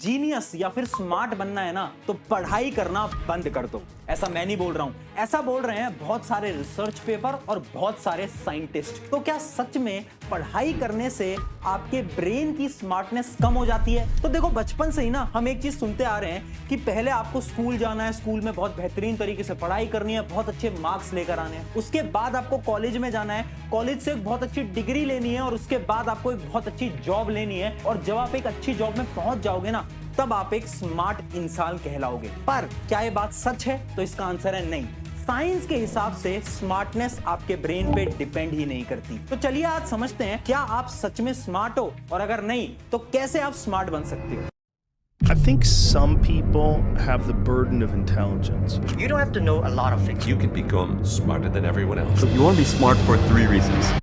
Genius या फिर smart बनना है ना, तो पढ़ाई करना बंद कर दो। ऐसा मैं नहीं बोल रहा हूं, ऐसा बोल रहे हैं बहुत सारे रिसर्च पेपर और बहुत सारे साइंटिस्ट। तो क्या सच में पढ़ाई करने से आपके ब्रेन की स्मार्टनेस कम हो जाती है? तो देखो, बचपन से ही ना हम एक चीज सुनते आ रहे हैं कि पहले आपको स्कूल जाना है, स्कूल में बहुत बेहतरीन तरीके से पढ़ाई करनी है, बहुत अच्छे मार्क्स लेकर आने हैं। उसके बाद आपको कॉलेज में जाना है, कॉलेज से एक बहुत अच्छी डिग्री लेनी है और उसके बाद आपको एक बहुत अच्छी जॉब लेनी है। और जब आप एक अच्छी जॉब में पहुंच जाओगे ना, तब आप एक स्मार्ट इंसान कहलाओगे। पर क्या ये बात सच है? तो इसका आंसर है नहीं। साइंस के हिसाब से स्मार्टनेस आपके ब्रेन पे डिपेंड ही नहीं करती। तो चलिए आज समझते हैं, क्या आप सच में स्मार्ट हो, और अगर नहीं तो कैसे आप स्मार्ट बन सकते हो। I think some people have the burden of intelligence. You don't have to know a lot of things. You can become smarter than everyone else. You want to be smart for 3 reasons.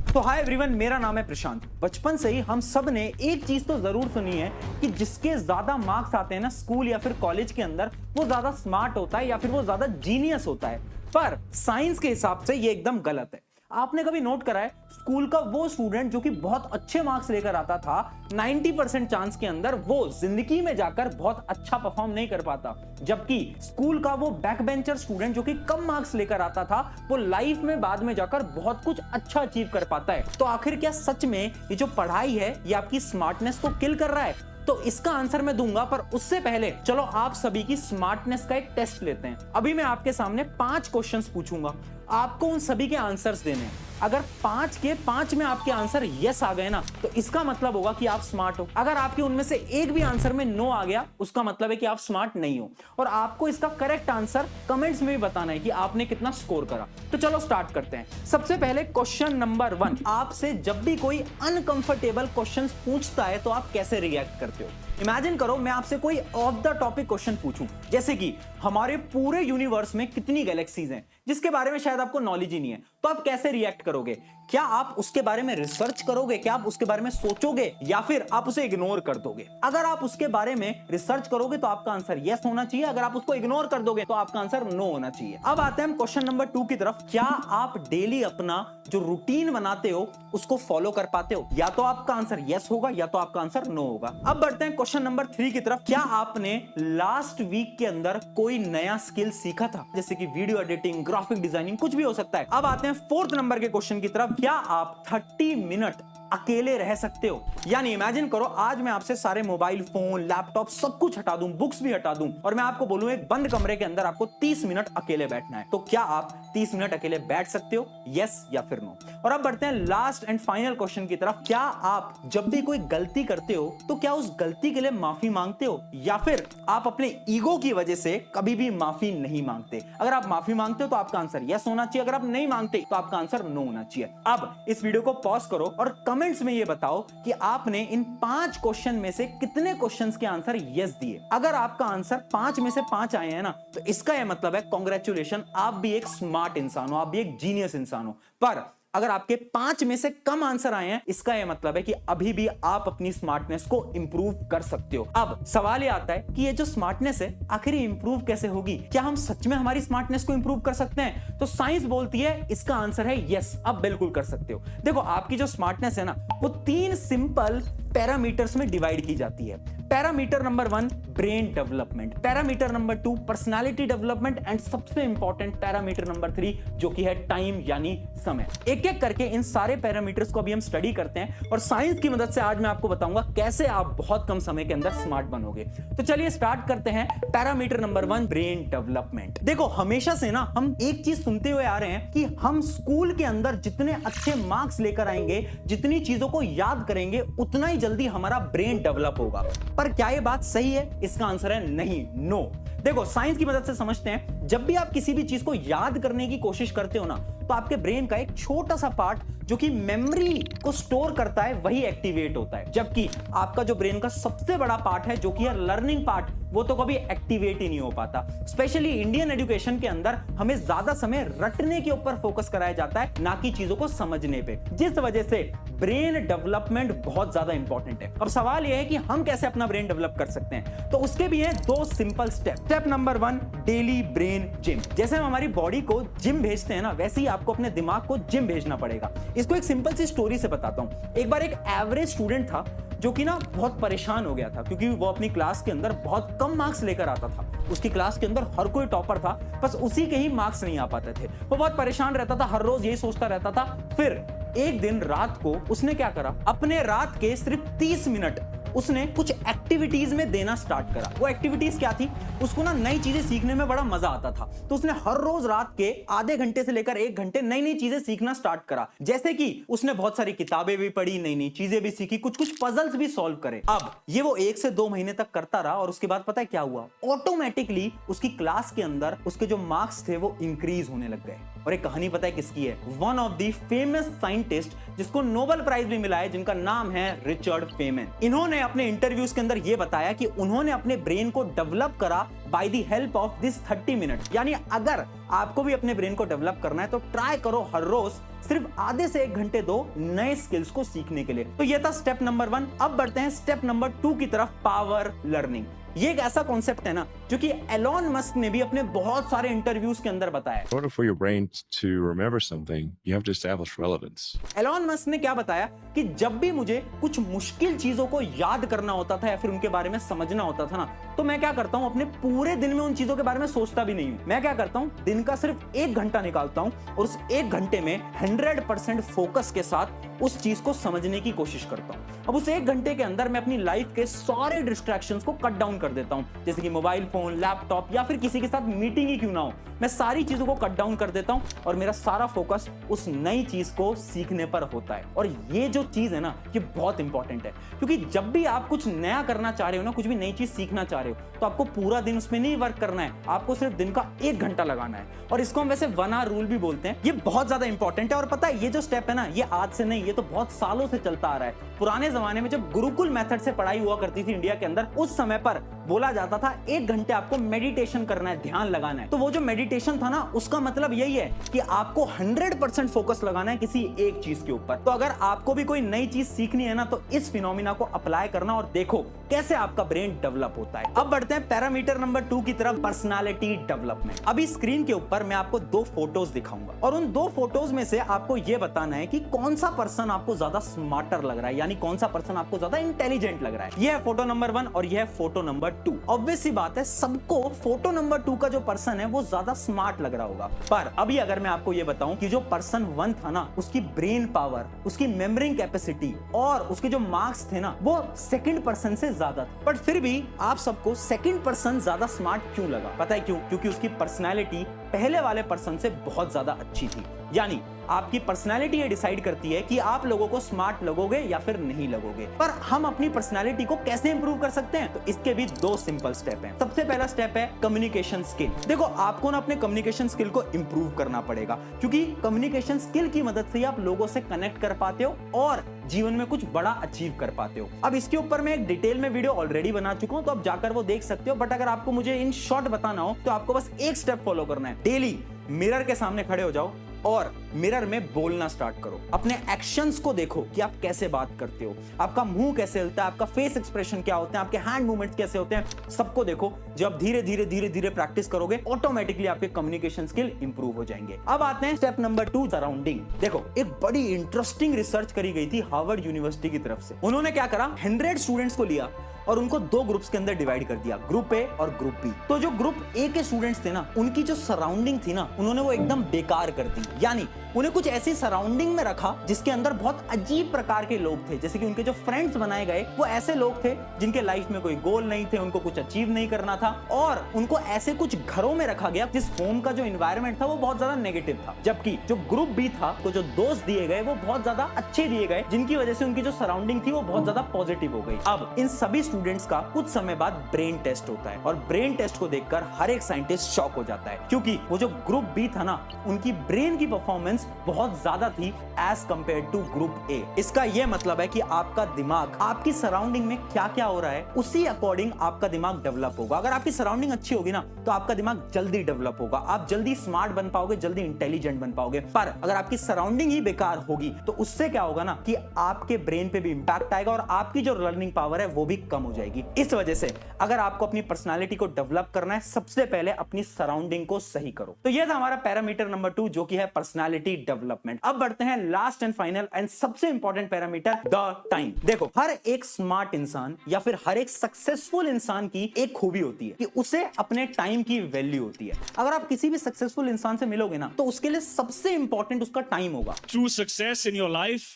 तो hi everyone, मेरा नाम है प्रशांत। बचपन से ही हम सब ने एक चीज तो जरूर सुनी है कि जिसके ज्यादा मार्क्स आते हैं ना स्कूल या फिर कॉलेज के अंदर, वो ज्यादा स्मार्ट होता है या फिर वो ज्यादा जीनियस होता है। पर साइंस के हिसाब से ये एकदम गलत है। आपने कभी नोट करा है, स्कूल का वो स्टूडेंट जो कि बहुत अच्छे मार्क्स लेकर आता था, 90% चांस के अंदर वो जिंदगी में जाकर बहुत अच्छा परफॉर्म नहीं कर पाता। जबकि स्कूल का वो बैक बेंचर स्टूडेंट जो कि कम मार्क्स लेकर आता था, वो लाइफ में बाद में जाकर बहुत कुछ अच्छा अचीव कर पाता है। तो आखिर क्या सच में ये जो पढ़ाई है ये आपकी स्मार्टनेस को किल कर रहा है? तो इसका आंसर मैं दूंगा, पर उससे पहले चलो आप सभी की स्मार्टनेस का एक टेस्ट लेते हैं। अभी मैं आपके सामने 5 क्वेश्चंस पूछूंगा, आपको उन सभी के आंसर्स देने हैं। अगर 5 के 5 में आपके आंसर यस आ गए ना, तो इसका मतलब होगा कि आप स्मार्ट हो। अगर आपके उनमें से एक भी आंसर में नो आ गया, उसका मतलब है कि आप स्मार्ट नहीं हो। और आपको इसका करेक्ट आंसर कमेंट्स में भी बताना है कि आपने कितना स्कोर करा। तो चलो स्टार्ट करते हैं। सबसे पहले क्वेश्चन नंबर 1, आपसे जब भी कोई अनकंफर्टेबल क्वेश्चन पूछता है तो आप कैसे रिएक्ट करते हो? इमेजिन करो मैं आपसे कोई ऑफ द टॉपिक क्वेश्चन पूछूं, जैसे कि हमारे पूरे यूनिवर्स में कितनी गैलेक्सीज हैं, जिसके बारे में शायद आपको नॉलेज ही नहीं है, तो आप कैसे रिएक्ट करोगे? क्या आप उसके बारे में रिसर्च करोगे? क्या आप उसके बारे में सोचोगे, या फिर आप उसे इग्नोर कर दोगे? अगर आप उसके बारे में रिसर्च करोगे तो आपका आंसर यस होना चाहिए, अगर आप उसको इग्नोर कर दोगे तो आपका आंसर नो होना चाहिए। अब आते हैं हम क्वेश्चन नंबर 2 की तरफ। क्या आप डेली अपना जो रूटीन बनाते हो उसको फॉलो कर पाते हो? या तो आपका आंसर यस होगा या तो आपका आंसर नो होगा। अब बढ़ते हैं क्वेश्चन नंबर 3 की तरफ। क्या आपने लास्ट वीक के अंदर कोई नया स्किल सीखा था, जैसे कि वीडियो एडिटिंग, ग्राफिक डिजाइनिंग, कुछ भी हो सकता है। अब आते हैं 4th नंबर के क्वेश्चन की तरफ। क्या आप 30 मिनट अकेले रह सकते हो? यानी इमेजिन करो आज मैं आपसे सारे मोबाइल फोन, लैपटॉप सब कुछ हटा दूं, बुक्स भी हटा दूं, और मैं आपको बोलूं एक बंद कमरे के अंदर आपको 30 मिनट अकेले बैठना है। तो क्या आप 30 मिनट अकेले बैठ सकते हो? यस या फिर नो? और अब बढ़ते हैं लास्ट एंड फाइनल क्वेश्चन की तरफ। क्या आप जब भी कोई गलती करते हो तो क्या उस गलती के लिए माफी मांगते हो, या फिर आप अपने ईगो की वजह से कभी भी माफी नहीं मांगते? अगर आप माफी मांगते हो तो आपका आंसर यस होना चाहिए, अगर आप नहीं मांगते तो आपका आंसर नो होना चाहिए। अब इस वीडियो को पॉज करो और कमेंट्स में ये बताओ कि आपने इन 5 क्वेश्चन में से कितने क्वेश्चंस के आंसर यस दिए। अगर आपका आंसर 5 में से 5 आए हैं ना, तो इसका यह मतलब है कांग्रेचुलेशन, आप भी एक स्मार्ट इंसान हो, आप भी एक जीनियस इंसान हो। पर अगर आपके 5 में से कम आंसर आए हैं, इसका यह मतलब है कि अभी भी आप अपनी स्मार्टनेस को इंप्रूव कर सकते हो। अब सवाल ये आता है कि ये जो स्मार्टनेस है आखिर इंप्रूव कैसे होगी? क्या हम सच में हमारी स्मार्टनेस को इंप्रूव कर सकते हैं? तो साइंस बोलती है इसका आंसर है यस, आप बिल्कुल कर सकते हो। देखो, आपकी जो स्मार्टनेस है ना, वो 3 सिंपल पैरामीटर्स में डिवाइड की जाती है। Parameter number 1 brain development, parameter number 2 personality development, and सबसे इंपॉर्टेंट पैरामीटर नंबर 3 जो कि है टाइम यानी समय। एक एक करके इन सारे पैरामीटर्स को अभी हम स्टडी करते हैं, और साइंस की मदद से आज मैं आपको बताऊंगा कैसे आप बहुत कम समय के अंदर स्मार्ट बनोगे। तो चलिए स्टार्ट करते हैं। Parameter number 1 brain development. देखो, हमेशा से ना हम एक चीज सुनते हुए आ रहे हैं कि हम स्कूल के अंदर जितने अच्छे मार्क्स लेकर आएंगे, जितनी चीजों को याद करेंगे, उतना ही जल्दी हमारा ब्रेन डेवलप होगा। पर क्या यह बात सही है? इसका आंसर है नहीं, नो। देखो, साइंस की मदद से समझते हैं, जब भी आप किसी भी चीज को याद करने की कोशिश करते हो ना, तो आपके ब्रेन का एक छोटा सा पार्ट जो कि मेमोरी को स्टोर करता है वही एक्टिवेट होता है, जबकि आपका जो ब्रेन का सबसे बड़ा पार्ट है जो कि है लर्निंग पार्ट, वो तो कभी एक्टिवेट ही नहीं हो पाता। स्पेशली इंडियन एजुकेशन के अंदर हमें ज्यादा समय रटने के ऊपर फोकस कराया जाता है, ना कि चीजों को समझने पे, जिस वजह से ब्रेन डेवलपमेंट बहुत ज्यादा इंपॉर्टेंट है। अब सवाल यह है कि हम कैसे अपना ब्रेन डेवलप कर सकते हैं, तो उसके भी हैं 2 simple step. Step number 1, daily brain gym. जैसे हम हमारी बॉडी को जिम भेजते हैं ना, वैसे ही आपको अपने दिमाग को जिम भेजना पड़ेगा। इसको एक सिंपल सी स्टोरी से बताता हूं। एक बार एक एवरेज स्टूडेंट था जो कि ना बहुत परेशान हो गया था, क्योंकि वो अपनी क्लास के अंदर बहुत कम मार्क्स लेकर आता था। उसकी क्लास के अंदर हर कोई टॉपर था, बस उसी के ही मार्क्स नहीं आ पाते थे। वो बहुत परेशान रहता था, हर रोज यही सोचता रहता था। फिर एक दिन रात को उसने क्या करा, अपने रात के सिर्फ 30 मिनट उसने कुछ एक्टिविटीज में देना स्टार्ट करा। वो एक्टिविटीज क्या थी, उसको ना नई चीजें सीखने में बड़ा मजा आता था, तो उसने हर रोज रात के आधे घंटे से लेकर 1 घंटे नई नई चीजें सीखना स्टार्ट करा। जैसे कि उसने बहुत सारी किताबें भी पढ़ी, नई नई चीजें भी सीखी, कुछ कुछ पजल्स भी सॉल्व करे। अब ये वो 1 से 2 महीने तक करता रहा, और उसके बाद पता है क्या हुआ, ऑटोमेटिकली उसकी क्लास के अंदर उसके जो मार्क्स थे वो इंक्रीज होने लग गए। और एक कहानी पता है किसकी है, one of the famous scientist जिसको नोबेल प्राइज भी मिला है, जिनका नाम है रिचर्ड फेमन। इन्होंने अपने इंटरव्यूज के अंदर यह बताया कि उन्होंने अपने ब्रेन को डेवलप करा by the help of this 30 minute. यानी अगर आपको भी अपने ब्रेन को डेवलप करना है तो ट्राई करो हर रोज सिर्फ आधे से 1 घंटे दो नए स्किल्स को सीखने के लिए। तो ये था स्टेप नंबर 1। अब बढ़ते हैं स्टेप नंबर 2 की तरफ, पावर लर्निंग। ये एक ऐसा कॉन्सेप्ट है ना जो कि एलॉन मस्क ने भी अपने बहुत सारे इंटरव्यूज के अंदर बताया। In order for your brain to remember something, you have to establish relevance. Elon Musk ने क्या बताया कि जब भी मुझे कुछ मुश्किल चीजों को याद करना होता था या फिर उनके बारे में समझना होता था ना, तो मैं क्या करता हूं, अपने पूरे दिन में उन चीजों के बारे में सोचता भी नहीं हूं। मैं क्या करता हूं, दिन का सिर्फ 1 घंटा निकालता हूं और उस 1 घंटे में 100% फोकस के साथ उस चीज को समझने की कोशिश करता हूं। अब उस 1 घंटे के अंदर मैं अपनी लाइफ के सारे डिस्ट्रैक्शंस को कट डाउन कर देता हूं, जैसे कि मोबाइल फोन, लैपटॉप या फिर किसी के साथ मीटिंग ही क्यों ना हो, मैं सारी चीजों को कट डाउन कर देता हूं और मेरा सारा फोकस उस नई चीज को सीखने पर होता है। और ये जो चीज है ना, ये बहुत इंपॉर्टेंट है, क्योंकि जब भी आप कुछ नया करना चाह रहे हो ना, कुछ भी नई चीज सीखना चाह रहे हो, तो आपको पूरा दिन उसमें नहीं वर्क करना है, आपको सिर्फ दिन का 1 घंटा लगाना है। और इसको हम वैसे 1 आवर रूल भी बोलते हैं। ये बहुत ज्यादा इंपॉर्टेंट है। और पता है, ये जो स्टेप है ना, ये आज से नहीं, ये तो बहुत सालों से चलता आ रहा है। पुराने जमाने में जब गुरुकुल मेथड से पढ़ाई हुआ करती थी इंडिया के अंदर, उस समय पर बोला जाता था 1 घंटे आपको मेडिटेशन करना है, ध्यान लगाना है। तो वो जो मेडिटेशन था ना, उसका मतलब यही है कि आपको 100% फोकस लगाना है किसी एक चीज के ऊपर। तो अगर आपको भी कोई नई चीज सीखनी है ना, तो इस फिनोमिना को अप्लाई करना और देखो कैसे आपका ब्रेन डेवलप होता है। अब बढ़ते हैं पैरामीटर नंबर 2 की तरफ, पर्सनालिटी डेवलपमेंट। अभी स्क्रीन के ऊपर मैं आपको 2 फोटोज दिखाऊंगा और उन 2 फोटोज में से आपको यह बताना है कि कौन सा पर्सन आपको ज्यादा स्मार्टर लग रहा है, यानी कौन सा पर्सन आपको ज्यादा इंटेलिजेंट लग रहा है। यह है फोटो नंबर 1 और यह है फोटो नंबर 2। ऑब्वियस सी बात है, सबको फोटो नंबर 2 का जो पर्सन है वो ज्यादा स्मार्ट लग रहा होगा। पर अभी अगर मैं आपको यह बताऊं कि जो पर्सन 1 था ना, उसकी ब्रेन पावर, उसकी मेमोरी कैपेसिटी और उसके जो मार्क्स थे ना, वो सेकंड पर्सन से ज्यादा थे। बट फिर भी आप सबको सेकंड पर्सन ज्यादा स्मार्ट क्यों लगा? पता है क्यों? क्योंकि उसकी पर्सनैलिटी पहले वाले पर्सन से बहुत ज्यादा अच्छी थी। यानी आपकी पर्सनैलिटी ये डिसाइड करती है कि आप लोगों को स्मार्ट लगोगे या फिर नहीं लगोगे। पर हम अपनी पर्सनैलिटी को कैसे इंप्रूव कर सकते हैं? तो इसके भी 2 सिंपल स्टेप हैं। सबसे पहला स्टेप है कम्युनिकेशन स्किल। देखो, आपको ना अपने कम्युनिकेशन स्किल को इंप्रूव करना पड़ेगा, क्योंकि कम्युनिकेशन स्किल की मदद से आप लोगों से कनेक्ट कर पाते हो और जीवन में कुछ बड़ा अचीव कर पाते हो। अब इसके ऊपर मैं एक डिटेल में वीडियो ऑलरेडी बना चुका हूं, तो आप जाकर वो देख सकते हो। बट अगर आपको मुझे इन शॉर्ट बताना हो तो आपको बस एक स्टेप फॉलो करना है। डेली मिरर के सामने खड़े हो जाओ और मिरर में बोलना स्टार्ट करो। अपने एक्शंस को देखो कि आप कैसे बात करते हो, आपका मुंह कैसे हिलता है, आपका फेस एक्सप्रेशन क्या होते हैं, आपके हैंड मूवमेंट्स कैसे होते हैं, सबको देखो। जब धीरे धीरे प्रैक्टिस करोगे, ऑटोमेटिकली आपके कम्युनिकेशन स्किल इंप्रूव हो जाएंगे। अब आते हैं स्टेप नंबर 2, सराउंडिंग। देखो, एक बड़ी इंटरेस्टिंग रिसर्च करी गई थी हार्वर्ड यूनिवर्सिटी की तरफ से। उन्होंने क्या करा, 100 स्टूडेंट्स को लिया और उनको 2 ग्रुप्स के अंदर डिवाइड कर दिया, ग्रुप ए और ग्रुप बी। तो जो ग्रुप ए के स्टूडेंट्स थे ना, उनकी जो सराउंडिंग थी ना, उन्होंने वो एकदम बेकार कर दी। यानी उन्हें कुछ ऐसी सराउंडिंग में रखा जिसके अंदर बहुत अजीब प्रकार के लोग थे। जैसे कि उनके जो फ्रेंड्स बनाए गए वो ऐसे लोग थे जिनके लाइफ में कोई गोल नहीं थे, उनको कुछ अचीव नहीं करना था, और उनको ऐसे कुछ घरों में रखा गया जिस होम का जो एनवायरनमेंट था वो बहुत ज्यादा नेगेटिव था। जबकि जो ग्रुप बी था, तो जो दोस्त दिए गए वो बहुत ज्यादा अच्छे दिए गए, जिनकी वजह से उनकी जो सराउंडिंग थी वो बहुत ज्यादा पॉजिटिव हो गई। अब इन सभी स्टूडेंट्स का कुछ समय बाद ब्रेन टेस्ट होता है और ब्रेन टेस्ट को देखकर हर एक साइंटिस्ट शॉक हो जाता है, क्योंकि वो जो ग्रुप बी था ना, उनकी ब्रेन की परफॉर्मेंस इंटेलिजेंस बहुत ज्यादा थी as compare to group A. इसका यह मतलब है कि आपका दिमाग आपकी सराउंडिंग में क्या क्या हो रहा है उसी अकॉर्डिंग आपका दिमाग डेवलप होगा। अगर आपकी सराउंडिंग अच्छी होगी ना तो आपका दिमाग जल्दी डेवलप होगा, आप जल्दी स्मार्ट बन पाओगे, जल्दी इंटेलिजेंट बन पाओगे। पर अगर आपकी सराउंडिंग ही बेकार होगी तो उससे क्या होगा ना कि आपके ब्रेन पे भी इंपैक्ट आएगा और आपकी जो लर्निंग पावर है वो भी कम हो जाएगी। इस वजह से अगर आपको अपनी पर्सनालिटी को डेवलप करना है सबसे पहले अपनी सराउंडिंग को सही करो। तो यह था हमारा पैरामीटर नंबर 2 जो कि है पर्सनालिटी डेवलपमेंट। अब बढ़ते हैं लास्ट एंड फाइनल एंड सबसे इंपॉर्टेंट पैरामीटर, द टाइम। देखो, हर एक स्मार्ट इंसान या फिर हर एक सक्सेसफुल इंसान की एक खूबी होती है कि उसे अपने टाइम की वैल्यू होती है। अगर आप किसी भी सक्सेसफुल इंसान से मिलोगे ना तो उसके लिए सबसे इंपॉर्टेंट उसका टाइम होगा। True success in your life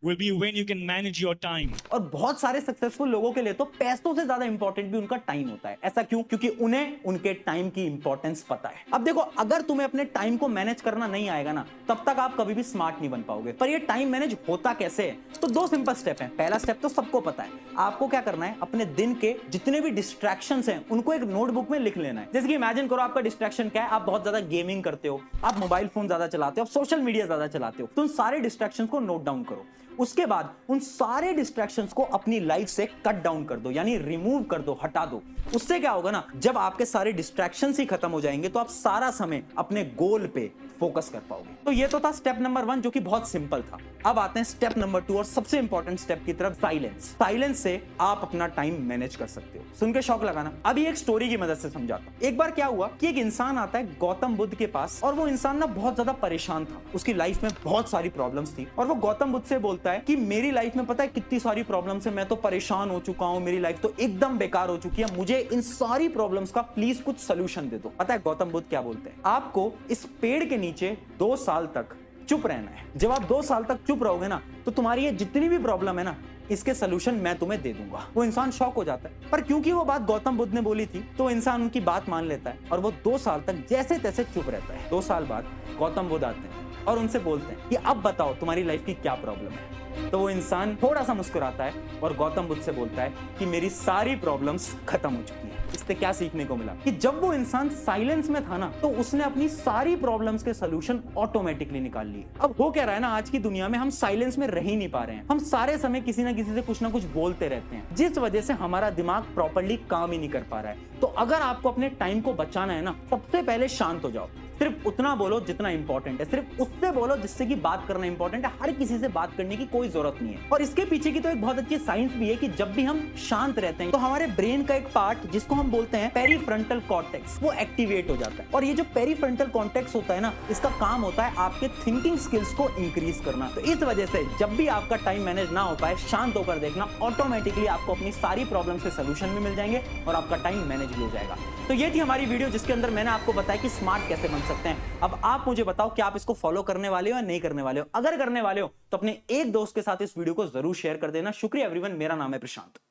will be when you can manage your time. और बहुत सारे सक्सेसफुल लोगों के लिए तो पैसों से ज्यादा इंपॉर्टेंट भी उनका टाइम होता है। ऐसा क्यों? क्योंकि उन्हें उनके टाइम की इंपॉर्टेंस पता है। अब देखो, अगर तुम्हें अपने टाइम को मैनेज करना नहीं आएगा ना तब तक आप कभी भी स्मार्ट नहीं बन पाओगे। पर ये टाइम मैनेज होता कैसे है? तो 2 सिंपल स्टेप हैं। पहला स्टेप तो सबको पता है, आपको क्या करना है, अपने दिन के जितने भी डिस्ट्रैक्शंस हैं उनको एक नोटबुक में लिख लेना है। जैसे कि इमेजिन करो आपका डिस्ट्रैक्शन क्या है, आप बहुत ज्यादा गेमिंग करते हो, आप मोबाइल फोन ज्यादा चलाते हो, आप सोशल मीडिया ज्यादा चलाते हो, तो उन सारे डिस्ट्रैक्शंस को नोट डाउन करो। उसके बाद उन सारे डिस्ट्रैक्शंस को अपनी लाइफ से कट डाउन कर दो, यानी रिमूव कर दो, हटा दो। उससे क्या होगा ना, जब आपके सारे डिस्ट्रैक्शंस ही खत्म हो जाएंगे तो आप सारा समय अपने गोल पे फोकस कर पाओगे। तो ये तो था स्टेप नंबर 1 जो कि बहुत सिंपल था। अब आते हैं स्टेप नंबर 2 और सबसे इंपॉर्टेंट स्टेप की तरफ, साइलेंस। साइलेंस से आप अपना टाइम मैनेज कर सकते हो। सुन के शौक लगाना। अभी एक स्टोरी की मदद से समझाता हूं। एक बार क्या हुआ कि एक इंसान आता है गौतम बुद्ध के पास और वो इंसान ना बहुत ज्यादा परेशान था। उसकी लाइफ में बहुत सारी प्रॉब्लम्स थी और वो गौतम बुद्ध से बोलता है कि मेरी लाइफ में पता है कितनी सारी प्रॉब्लम्स है, मैं तो परेशान हो चुका हूं, मेरी लाइफ तो एकदम बेकार हो चुकी है, मुझे इन सारी प्रॉब्लम्स का प्लीज कुछ सोल्यूशन दे दो। पता है गौतम बुद्ध क्या बोलते हैं? आपको इस पेड़ के नीचे 2 साल तक चुप रहना है। जब आप 2 साल तक चुप रहोगे ना तो तुम्हारी ये जितनी भी प्रॉब्लम है ना इसके सोल्यूशन मैं तुम्हें दे दूंगा। वो इंसान शॉक हो जाता है, पर क्योंकि वो बात गौतम बुद्ध ने बोली थी तो इंसान उनकी बात मान लेता है और वो 2 साल तक जैसे तैसे चुप रहता है। 2 साल बाद गौतम बुद्ध आते हैं और उनसे बोलते हैं कि अब बताओ तुम्हारी लाइफ की क्या प्रॉब्लम है। तो वो इंसान थोड़ा सा मुस्कुराता है और गौतम बुद्ध से बोलता है कि मेरी सारी प्रॉब्लम्स खत्म हो चुकी है। इससे क्या सीखने को मिला कि जब वो इंसान साइलेंस में था ना तो उसने अपनी सारी प्रॉब्लम्स के सॉल्यूशन ऑटोमेटिकली निकाल लिए। अब हो क्या रहा है ना, आज की दुनिया में हम साइलेंस में रह ही नहीं पा रहे हैं। हम सारे समय किसी ना किसी से कुछ ना कुछ बोलते रहते हैं जिस वजह से हमारा दिमाग प्रॉपर्ली काम ही नहीं कर पा रहा है। तो अगर आपको अपने टाइम को बचाना है ना, सबसे पहले शांत हो जाओ। सिर्फ उतना बोलो जितना इंपॉर्टेंट है, सिर्फ उससे बोलो जिससे कि बात करना इंपॉर्टेंट है। हर किसी से बात करने की कोई जरूरत नहीं है। और इसके पीछे की तो एक बहुत अच्छी साइंस भी है कि जब भी हम शांत रहते हैं तो हमारे ब्रेन का एक पार्ट जिसको हम बोलते हैं पेरीफ्रंटल कॉर्टेक्स वो एक्टिवेट हो जाता है। और ये जो पेरीफ्रंटल कॉर्टेक्स होता है ना, इसका काम होता है आपके थिंकिंग स्किल्स को इंक्रीज करना। तो इस वजह से जब भी आपका टाइम मैनेज ना हो पाए, शांत होकर देखना, ऑटोमेटिकली आपको अपनी सारी प्रॉब्लम्स के सोल्यूशन भी मिल जाएंगे और आपका टाइम मैनेज भी हो जाएगा। तो ये थी हमारी वीडियो जिसके अंदर मैंने आपको बताया कि स्मार्ट कैसे बन सकते हैं। अब आप मुझे बताओ कि आप इसको फॉलो करने वाले हो या नहीं करने वाले हो। अगर करने वाले हो तो अपने एक दोस्त के साथ इस वीडियो को जरूर शेयर कर देना। शुक्रिया एवरीवन, मेरा नाम है प्रशांत।